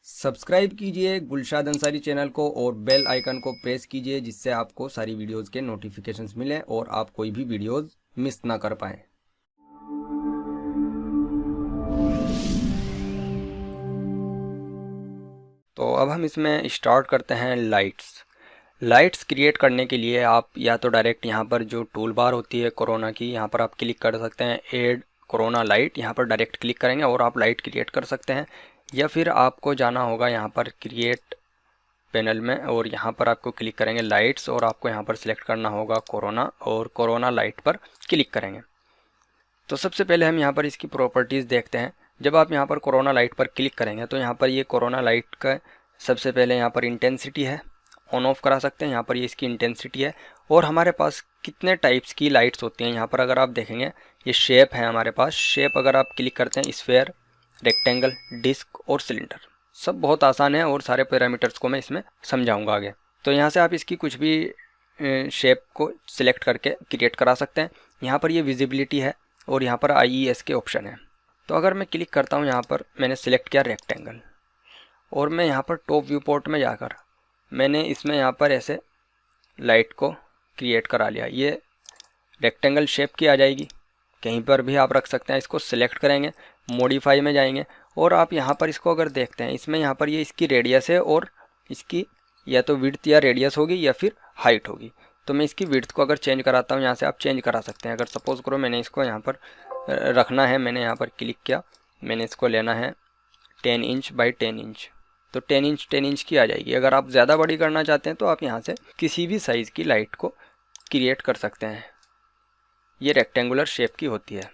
Subscribe कीजिए Gulshad Ansari channel को और बेल आइकन को प्रेस कीजिए जिससे आपको सारी वीडियोस के नोटिफिकेशंस मिलें और आप कोई भी वीडियोस मिस ना कर पाएँ। तो अब हम इसमें स्टार्ट करते हैं लाइट्स क्रिएट करने के लिए आप या तो डायरेक्ट यहाँ पर जो टूल बार होती है कोरोना की, यहाँ पर आप क्लिक कर सकते हैं ऐड कोरोना लाइट, यहाँ पर डायरेक्ट क्लिक करेंगे और आप लाइट क्रिएट कर सकते हैं। या फिर आपको जाना होगा यहाँ पर क्रिएट पैनल में और यहाँ पर आपको क्लिक करेंगे लाइट्स और आपको यहाँ पर सिलेक्ट करना होगा कोरोना और कोरोना लाइट पर क्लिक करेंगे। तो सबसे पहले हम यहाँ पर इसकी प्रॉपर्टीज़ देखते हैं। जब आप यहाँ पर कोरोना लाइट पर क्लिक करेंगे तो यहाँ पर ये कोरोना लाइट का सबसे पहले यहाँ पर इंटेंसिटी है, ऑन ऑफ करा सकते हैं। यहाँ पर ये इसकी इंटेंसिटी है और हमारे पास कितने टाइप्स की लाइट्स होती हैं यहाँ पर अगर आप देखेंगे ये शेप है हमारे पास। शेप अगर आप क्लिक करते हैं स्फेयर, रेक्टेंगल, डिस्क और सिलेंडर, सब बहुत आसान है और सारे पैरामीटर्स को मैं इसमें समझाऊंगा आगे। तो यहाँ से आप इसकी कुछ भी शेप को सिलेक्ट करके क्रिएट करा सकते हैं। यहाँ पर ये विजिबिलिटी है और यहाँ पर IES के ऑप्शन है। तो अगर मैं क्लिक करता हूँ यहाँ पर मैंने सिलेक्ट किया रेक्टेंगल और मैं यहाँ पर टॉप व्यू पोर्ट में जाकर मैंने इसमें यहाँ पर ऐसे लाइट को क्रिएट करा लिया। ये रेक्टेंगल शेप की आ जाएगी, कहीं पर भी आप रख सकते हैं। इसको सिलेक्ट करेंगे, मॉडिफाई में जाएंगे और आप यहाँ पर इसको अगर देखते हैं इसमें यहाँ पर ये इसकी रेडियस है और इसकी या तो विड्थ या रेडियस होगी या फिर हाइट होगी। तो मैं इसकी विड्थ को अगर चेंज कराता हूँ यहाँ से आप चेंज करा सकते हैं। अगर सपोज़ करो मैंने इसको यहाँ पर रखना है, मैंने यहाँ पर क्लिक किया, मैंने इसको लेना है 10 इंच बाई 10 इंच, तो 10 इंच की आ जाएगी। अगर आप ज़्यादा बड़ी करना चाहते हैं तो आप यहाँ से किसी भी साइज़ की लाइट को क्रिएट कर सकते हैं। ये रेक्टेंगुलर शेप की होती है।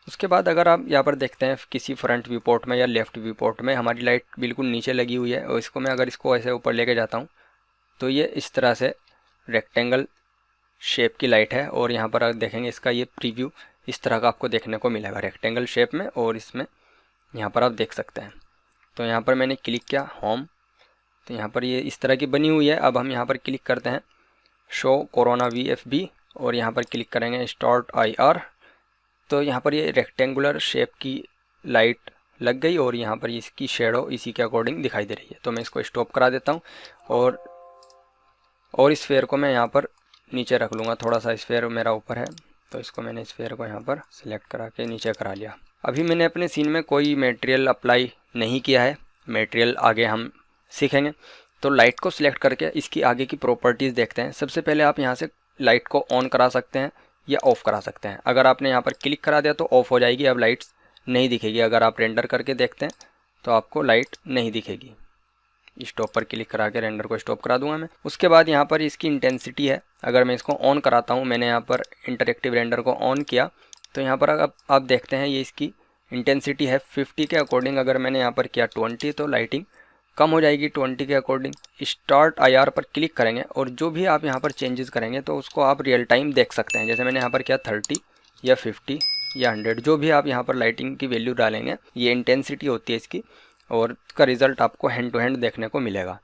उसके बाद अगर आप यहाँ पर देखते हैं किसी फ्रंट व्यू पोर्ट में या लेफ़्ट व्यू पोर्ट में हमारी लाइट बिल्कुल नीचे लगी हुई है और इसको मैं अगर इसको ऐसे ऊपर लेके जाता हूँ तो ये इस तरह से रेक्टेंगल शेप की लाइट है। और यहाँ पर अगर देखेंगे इसका ये प्रीव्यू इस तरह का आपको देखने को मिलेगा रेक्टेंगल शेप में और इसमें यहाँ पर आप देख सकते हैं। तो यहाँ पर मैंने क्लिक किया होम, तो यहाँ पर ये इस तरह की बनी हुई है। अब हम यहाँ पर क्लिक करते हैं शो कोरोना VFB और यहाँ पर क्लिक करेंगे स्टार्ट IR। तो यहाँ पर ये रेक्टेंगुलर शेप की लाइट लग गई और यहाँ पर इसकी शेडो इसी के अकॉर्डिंग दिखाई दे रही है। तो मैं इसको स्टॉप करा देता हूँ और इस स्फेयर को मैं यहाँ पर नीचे रख लूँगा। थोड़ा सा स्फेयर मेरा ऊपर है तो इसको मैंने स्फेयर को यहाँ पर सिलेक्ट करा के नीचे करा लिया। अभी मैंने अपने सीन में कोई मटेरियल अप्लाई नहीं किया है, मटेरियल आगे हम सीखेंगे। तो लाइट को सिलेक्ट करके इसकी आगे की प्रॉपर्टीज़ देखते हैं। सबसे पहले आप यहाँ से लाइट को ऑन करा सकते हैं या ऑफ़ करा सकते हैं। अगर आपने यहाँ पर क्लिक करा दिया तो ऑफ़ हो जाएगी, अब लाइट्स नहीं दिखेगी। अगर आप रेंडर करके देखते हैं तो आपको लाइट नहीं दिखेगी। स्टॉप पर क्लिक करा के रेंडर को स्टॉप करा दूंगा मैं। उसके बाद यहाँ पर इसकी इंटेंसिटी है, अगर मैं इसको ऑन कराता हूँ, मैंने यहाँ पर इंटरेक्टिव रेंडर को ऑन किया तो यहाँ पर आप देखते हैं ये इसकी इंटेंसिटी है 50 के अकॉर्डिंग। अगर मैंने यहाँ पर किया 20 तो लाइटिंग कम हो जाएगी 20 के अकॉर्डिंग। स्टार्ट IR पर क्लिक करेंगे और जो भी आप यहाँ पर चेंजेस करेंगे तो उसको आप रियल टाइम देख सकते हैं। जैसे मैंने यहाँ पर किया 30 या 50 या 100, जो भी आप यहाँ पर लाइटिंग की वैल्यू डालेंगे ये इंटेंसिटी होती है इसकी और इसका रिज़ल्ट आपको हैंड टू हैंड देखने को मिलेगा।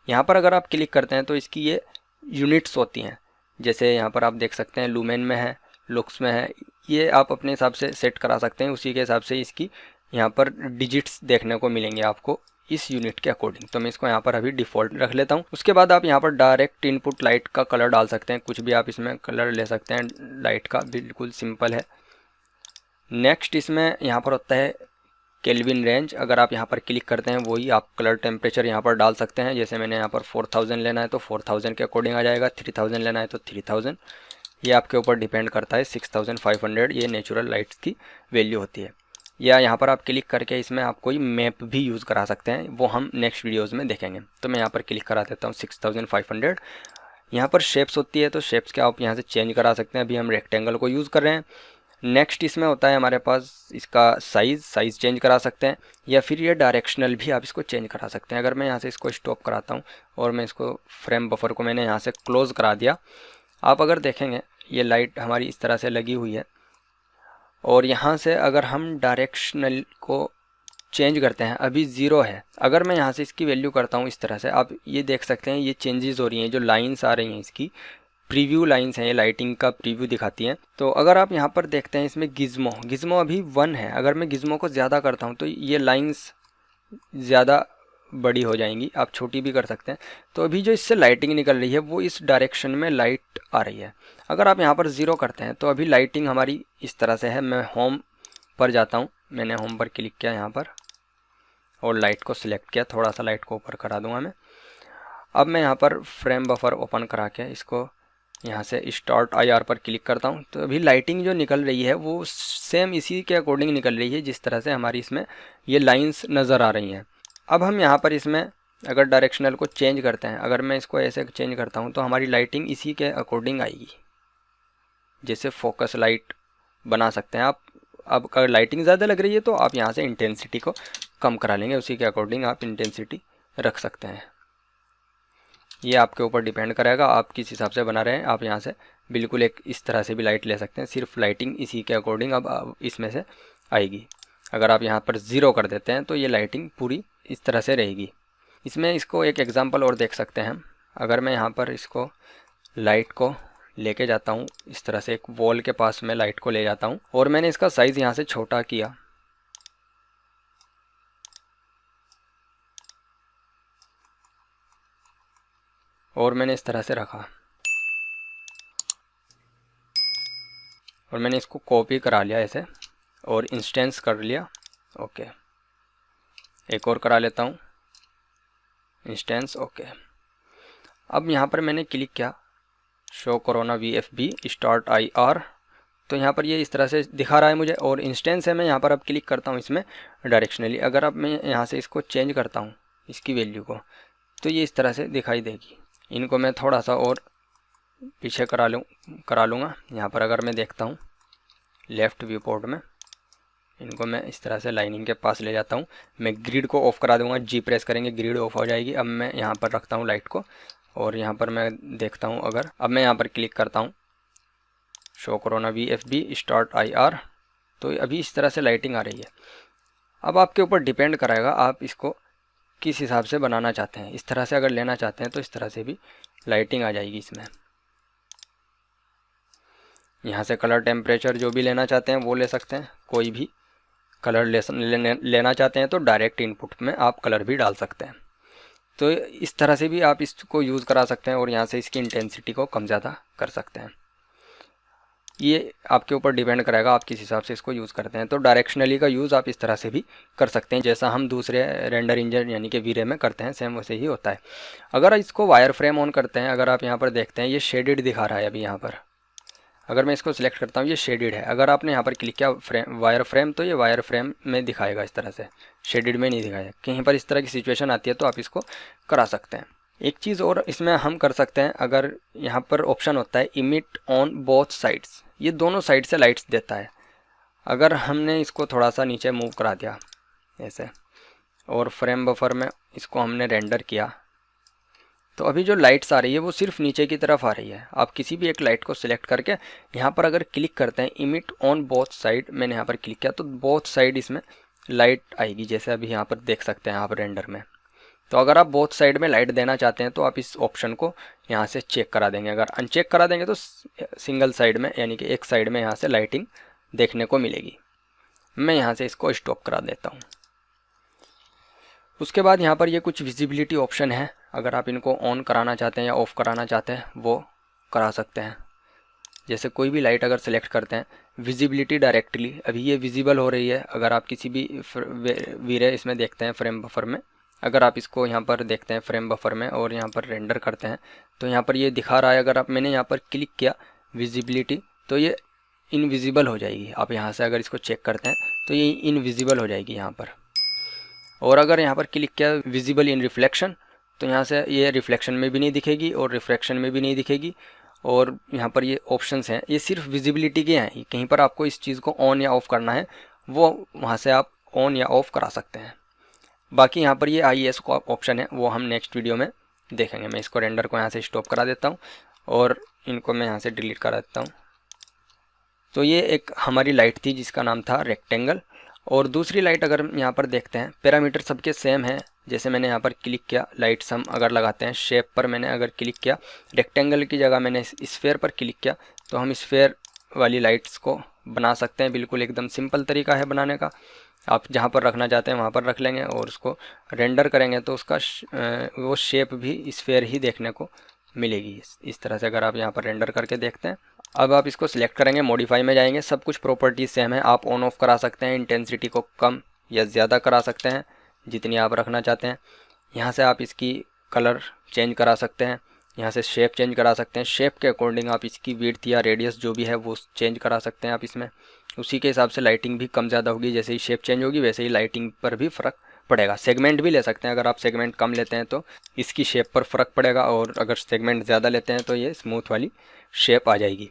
यहाँ पर अगर आप क्लिक करते हैं तो इसकी ये यूनिट्स होती हैं। जैसे यहाँ पर आप देख सकते हैं लूमेन में है, लुक्स में है, ये आप अपने हिसाब से सेट करा सकते हैं। उसी के हिसाब से इसकी यहाँ पर डिजिट्स देखने को मिलेंगे आपको इस यूनिट के अकॉर्डिंग। तो मैं इसको यहाँ पर अभी डिफ़ॉल्ट रख लेता हूँ। उसके बाद आप यहाँ पर डायरेक्ट इनपुट लाइट का कलर डाल सकते हैं, कुछ भी आप इसमें कलर ले सकते हैं लाइट का, बिल्कुल सिंपल है। नेक्स्ट इसमें यहाँ पर होता है केल्विन रेंज। अगर आप यहाँ पर क्लिक करते हैं वही आप कलर टेम्परेचर यहाँ पर डाल सकते हैं। जैसे मैंने यहाँ पर 4000 लेना है तो 4000 के अकॉर्डिंग आ जाएगा, 3000 लेना है तो 3000, ये आपके ऊपर डिपेंड करता है। 6500 ये नेचुरल लाइट्स की वैल्यू होती है। या यहाँ पर आप क्लिक करके इसमें आप कोई मैप भी यूज़ करा सकते हैं, वो हम नेक्स्ट वीडियोज़ में देखेंगे। तो मैं यहाँ पर क्लिक करा देता हूँ 6500। यहाँ पर शेप्स होती है तो शेप्स के आप यहाँ से चेंज करा सकते हैं। अभी हम रेक्टेंगल को यूज़ कर रहे हैं। नेक्स्ट इसमें होता है हमारे पास इसका साइज़ चेंज करा सकते हैं या फिर ये डायरेक्शनल भी आप इसको चेंज करा सकते हैं। अगर मैं यहाँ से इसको स्टॉप कराता हूँ और मैं इसको फ्रेम बफर को मैंने यहाँ से क्लोज़ करा दिया, आप अगर देखेंगे ये लाइट हमारी इस तरह से लगी हुई है और यहाँ से अगर हम डायरेक्शनल को चेंज करते हैं, अभी 0 है, अगर मैं यहाँ से इसकी वैल्यू करता हूँ इस तरह से, आप ये देख सकते हैं ये चेंजेस हो रही हैं। जो लाइंस आ रही हैं इसकी प्रीव्यू लाइंस हैं, ये लाइटिंग का प्रीव्यू दिखाती हैं। तो अगर आप यहाँ पर देखते हैं इसमें गिज़्मो अभी 1 है। अगर मैं गिज़्मो को ज़्यादा करता हूँ तो ये लाइंस ज़्यादा बड़ी हो जाएंगी, आप छोटी भी कर सकते हैं। तो अभी जो इससे लाइटिंग निकल रही है वो इस डायरेक्शन में लाइट आ रही है। अगर आप यहाँ पर 0 करते हैं तो अभी लाइटिंग हमारी इस तरह से है। मैं होम पर जाता हूँ, मैंने होम पर क्लिक किया यहाँ पर और लाइट को सिलेक्ट किया, थोड़ा सा लाइट को ऊपर करा दूंगा मैं। अब मैं यहाँ पर फ्रेम बफर ओपन करा के इसको यहाँ से स्टार्ट IR पर क्लिक करता हूँ। तो अभी लाइटिंग जो निकल रही है वो सेम इसी के अकॉर्डिंग निकल रही है जिस तरह से हमारी इसमें ये लाइंस नज़र आ रही हैं। अब हम यहाँ पर इसमें अगर डायरेक्शनल को चेंज करते हैं, अगर मैं इसको ऐसे चेंज करता हूँ तो हमारी लाइटिंग इसी के अकॉर्डिंग आएगी। जैसे फोकस लाइट बना सकते हैं आप। अब अगर लाइटिंग ज़्यादा लग रही है तो आप यहाँ से इंटेंसिटी को कम करा लेंगे, उसी के अकॉर्डिंग आप इंटेंसिटी रख सकते हैं। ये आपके ऊपर डिपेंड करेगा, आप किस हिसाब से बना रहे हैं। आप यहाँ से बिल्कुल एक इस तरह से भी लाइट ले सकते हैं, सिर्फ लाइटिंग इसी के अकॉर्डिंग अब इसमें से आएगी। अगर आप यहाँ पर 0 कर देते हैं तो ये लाइटिंग पूरी इस तरह से रहेगी। इसमें इसको एक एग्जांपल और देख सकते हैं हम। अगर मैं यहाँ पर इसको लाइट को लेके जाता हूँ, इस तरह से एक वॉल के पास में लाइट को ले जाता हूँ और मैंने इसका साइज़ यहाँ से छोटा किया और मैंने इस तरह से रखा और मैंने इसको कॉपी करा लिया ऐसे और इंस्टेंस कर लिया। ओके, एक और करा लेता हूँ इंस्टेंस। ओके, अब यहाँ पर मैंने क्लिक किया show corona VFB start IR, तो यहाँ पर ये इस तरह से दिखा रहा है मुझे। और इंस्टेंस है, मैं यहाँ पर अब क्लिक करता हूँ इसमें डायरेक्शनली। अगर अब मैं यहाँ से इसको चेंज करता हूँ इसकी वैल्यू को, तो ये इस तरह से दिखाई देगी। इनको मैं थोड़ा सा और पीछे करा लूँगा। यहाँ पर अगर मैं देखता हूँ लेफ़्ट व्यू पोर्ट में, इनको मैं इस तरह से लाइनिंग के पास ले जाता हूँ। मैं ग्रिड को ऑफ़ करा दूँगा, G प्रेस करेंगे ग्रिड ऑफ हो जाएगी। अब मैं यहाँ पर रखता हूँ लाइट को और यहाँ पर मैं देखता हूँ, अगर अब मैं यहाँ पर क्लिक करता हूँ show corona VFB start IR, तो अभी इस तरह से लाइटिंग आ रही है। अब आपके ऊपर डिपेंड करेगा आप इसको किस हिसाब से बनाना चाहते हैं। इस तरह से अगर लेना चाहते हैं तो इस तरह से भी लाइटिंग आ जाएगी इसमें। यहाँ से कलर टेम्परेचर जो भी लेना चाहते हैं वो ले सकते हैं। कोई भी कलर लेना चाहते हैं तो डायरेक्ट इनपुट में आप कलर भी डाल सकते हैं। तो इस तरह से भी आप इसको यूज़ करा सकते हैं और यहाँ से इसकी इंटेंसिटी को कम ज़्यादा कर सकते हैं। ये आपके ऊपर डिपेंड करेगा आप किस हिसाब से इसको यूज़ करते हैं। तो डायरेक्शनली का यूज़ आप इस तरह से भी कर सकते हैं, जैसा हम दूसरे रेंडर इंजन यानी कि वीरे में करते हैं, सेम वैसे ही होता है। अगर इसको वायर फ्रेम ऑन करते हैं, अगर आप यहाँ पर देखते हैं ये शेडेड दिखा रहा है अभी यहाँ पर। अगर मैं इसको सिलेक्ट करता हूँ ये शेडेड है। अगर आपने यहाँ पर क्लिक किया वायर फ्रेम, तो ये वायर फ्रेम में दिखाएगा इस तरह से, शेडेड में नहीं दिखाएगा। कहीं पर इस तरह की सिचुएशन आती है तो आप इसको करा सकते हैं। एक चीज़ और इसमें हम कर सकते हैं, अगर यहाँ पर ऑप्शन होता है इमिट ऑन बोथ साइड्स, ये दोनों साइड से लाइट्स देता है। अगर हमने इसको थोड़ा सा नीचे मूव करा दिया ऐसे और फ्रेम बफर में इसको हमने रेंडर किया, तो अभी जो लाइट्स आ रही है वो सिर्फ नीचे की तरफ आ रही है। आप किसी भी एक लाइट को सिलेक्ट करके यहाँ पर अगर क्लिक करते हैं इमिट ऑन बोथ साइड, मैंने यहाँ पर क्लिक किया तो बोथ साइड इसमें लाइट आएगी, जैसे अभी यहाँ पर देख सकते हैं आप रेंडर में। तो अगर आप बोथ साइड में लाइट देना चाहते हैं तो आप इस ऑप्शन को यहाँ से चेक करा देंगे। अगर अनचेक करा देंगे तो सिंगल साइड में यानी कि एक साइड में यहाँ से लाइटिंग देखने को मिलेगी। मैं यहाँ से इसको स्टॉप करा देता हूँ। उसके बाद यहाँ पर ये कुछ विजिबिलिटी ऑप्शन है, अगर आप इनको ऑन कराना चाहते हैं या ऑफ़ कराना चाहते हैं वो करा सकते हैं। जैसे कोई भी लाइट अगर सेलेक्ट करते हैं, विजिबिलिटी डायरेक्टली अभी ये विजिबल हो रही है। अगर आप किसी भी वीरे इसमें देखते हैं फ्रेम बफर में, अगर आप इसको यहाँ पर देखते हैं फ्रेम बफर में और यहाँ पर रेंडर करते हैं तो यहाँ पर ये दिखा रहा है। अगर आप मैंने यहाँ पर क्लिक किया विजिबिलिटी तो ये इनविजिबल हो जाएगी। आप यहाँ से अगर इसको चेक करते हैं तो ये इनविजिबल हो जाएगी यहाँ पर। और अगर यहाँ पर क्लिक किया विजिबल इन रिफ्लेक्शन, तो यहाँ से ये रिफ्लेक्शन में भी नहीं दिखेगी और रिफ्रैक्शन में भी नहीं दिखेगी। और यहाँ पर ये ऑप्शंस हैं, ये सिर्फ विजिबिलिटी के हैं। कहीं पर आपको इस चीज़ को ऑन या ऑफ़ करना है वो वहाँ से आप ऑन या ऑफ़ करा सकते हैं। बाकी यहाँ पर ये IES का ऑप्शन है, वो हम नेक्स्ट वीडियो में देखेंगे। मैं इसको रेंडर को यहाँ से स्टॉप करा देता हूँ और इनको मैं यहाँ से डिलीट करा देता हूँ। तो ये एक हमारी लाइट थी जिसका नाम था रेक्टेंगल। और दूसरी लाइट अगर यहाँ पर देखते हैं, पैरामीटर सबके सेम है। जैसे मैंने यहाँ पर क्लिक किया लाइट सम अगर लगाते हैं, शेप पर मैंने अगर क्लिक किया, रेक्टेंगल की जगह मैंने स्फेयर पर क्लिक किया, तो हम स्फेयर वाली लाइट्स को बना सकते हैं। बिल्कुल एकदम सिंपल तरीका है बनाने का। आप जहाँ पर रखना चाहते हैं वहाँ पर रख लेंगे और उसको रेंडर करेंगे तो उसका वो शेप भी स्फेयर ही देखने को मिलेगी। इस तरह से अगर आप यहाँ पर रेंडर करके देखते हैं। अब आप इसको सिलेक्ट करेंगे, मॉडिफाई में जाएंगे, सब कुछ प्रॉपर्टीज सेम है। आप ऑन ऑफ करा सकते हैं, इंटेंसिटी को कम या ज़्यादा करा सकते हैं जितनी आप रखना चाहते हैं। यहाँ से आप इसकी कलर चेंज करा सकते हैं, यहाँ से शेप चेंज करा सकते हैं। शेप के अकॉर्डिंग आप इसकी विड्थ या रेडियस जो भी है वो चेंज करा सकते हैं आप इसमें। उसी के हिसाब से लाइटिंग भी कम ज़्यादा होगी। जैसे ही शेप चेंज होगी वैसे ही लाइटिंग पर भी फ़र्क पड़ेगा। सेगमेंट भी ले सकते हैं, अगर आप सेगमेंट कम लेते हैं तो इसकी शेप पर फ़र्क पड़ेगा, और अगर सेगमेंट ज़्यादा लेते हैं तो ये स्मूथ वाली शेप आ जाएगी।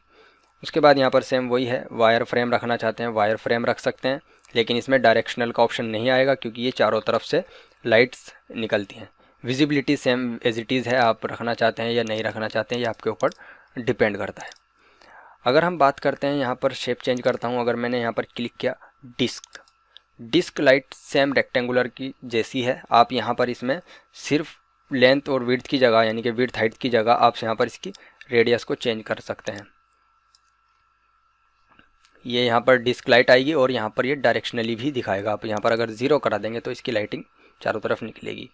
उसके बाद यहाँ पर सेम वही है, वायर फ्रेम रखना चाहते हैं वायर फ्रेम रख सकते हैं, लेकिन इसमें डायरेक्शनल का ऑप्शन नहीं आएगा क्योंकि ये चारों तरफ से लाइट्स निकलती हैं। Visibility same as it is है, आप रखना चाहते हैं या नहीं रखना चाहते हैं ये आपके ऊपर डिपेंड करता है। अगर हम बात करते हैं, यहाँ पर शेप चेंज करता हूँ। अगर मैंने यहाँ पर क्लिक किया डिस्क लाइट सेम रेक्टेंगुलर की जैसी है। आप यहाँ पर इसमें सिर्फ लेंथ और विड्थ की जगह, यानी कि विड्थ हाइट की जगह आप यहाँ पर इसकी रेडियस को चेंज कर सकते हैं। ये यहाँ पर डिस्क लाइट आएगी और यहाँ पर ये डायरेक्शनली भी दिखाएगा। आप यहाँ पर अगर 0 करा देंगे तो इसकी लाइटिंग चारों तरफ निकलेगी।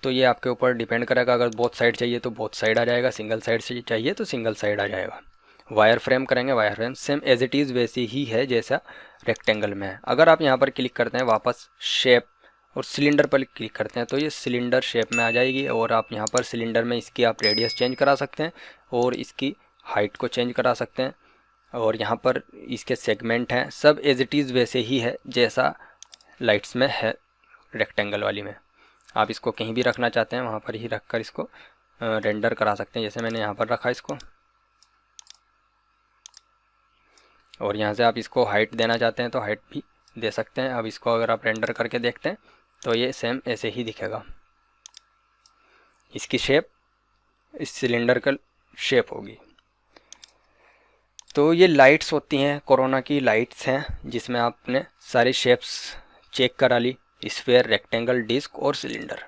तो ये आपके ऊपर डिपेंड करेगा। अगर बोथ साइड चाहिए तो बोथ साइड आ जाएगा, सिंगल साइड से चाहिए तो सिंगल साइड आ जाएगा। वायर फ्रेम करेंगे, wire frame same as it is वैसी ही है जैसा रेक्टेंगल में है। अगर आप यहाँ पर क्लिक करते हैं वापस शेप और सिलेंडर पर क्लिक करते हैं तो ये सिलेंडर शेप में आ जाएगी, और आप यहाँ पर सिलेंडर में इसकी आप रेडियस चेंज करा सकते हैं और इसकी हाइट को चेंज करा सकते हैं, और यहाँ पर इसके सेगमेंट हैं सब एज इट इज़ वैसे ही है जैसा लाइट्स में है रेक्टेंगल वाली में। आप इसको कहीं भी रखना चाहते हैं वहाँ पर ही रख कर इसको रेंडर करा सकते हैं, जैसे मैंने यहाँ पर रखा इसको। और यहाँ से आप इसको हाइट देना चाहते हैं तो हाइट भी दे सकते हैं। अब इसको अगर आप रेंडर करके देखते हैं तो ये सेम ऐसे ही दिखेगा। इसकी शेप इस सिलेंडर का शेप होगी। तो ये लाइट्स होती हैं, कोरोना की लाइट्स हैं, जिसमें आपने सारी शेप्स चेक करा ली, स्फेयर, रेक्टेंगल, डिस्क और सिलेंडर।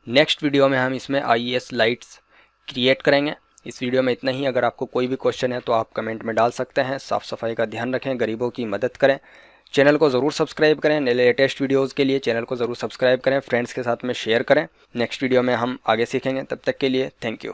नेक्स्ट वीडियो में हम इसमें IES लाइट्स क्रिएट करेंगे। इस वीडियो में इतना ही। अगर आपको कोई भी क्वेश्चन है तो आप कमेंट में डाल सकते हैं। साफ़ सफाई का ध्यान रखें, गरीबों की मदद करें। चैनल को ज़रूर सब्सक्राइब करें। लेटेस्ट वीडियोज़ के लिए चैनल को ज़रूर सब्सक्राइब करें, फ्रेंड्स के साथ में शेयर करें। नेक्स्ट वीडियो में हम आगे सीखेंगे। तब तक के लिए थैंक यू।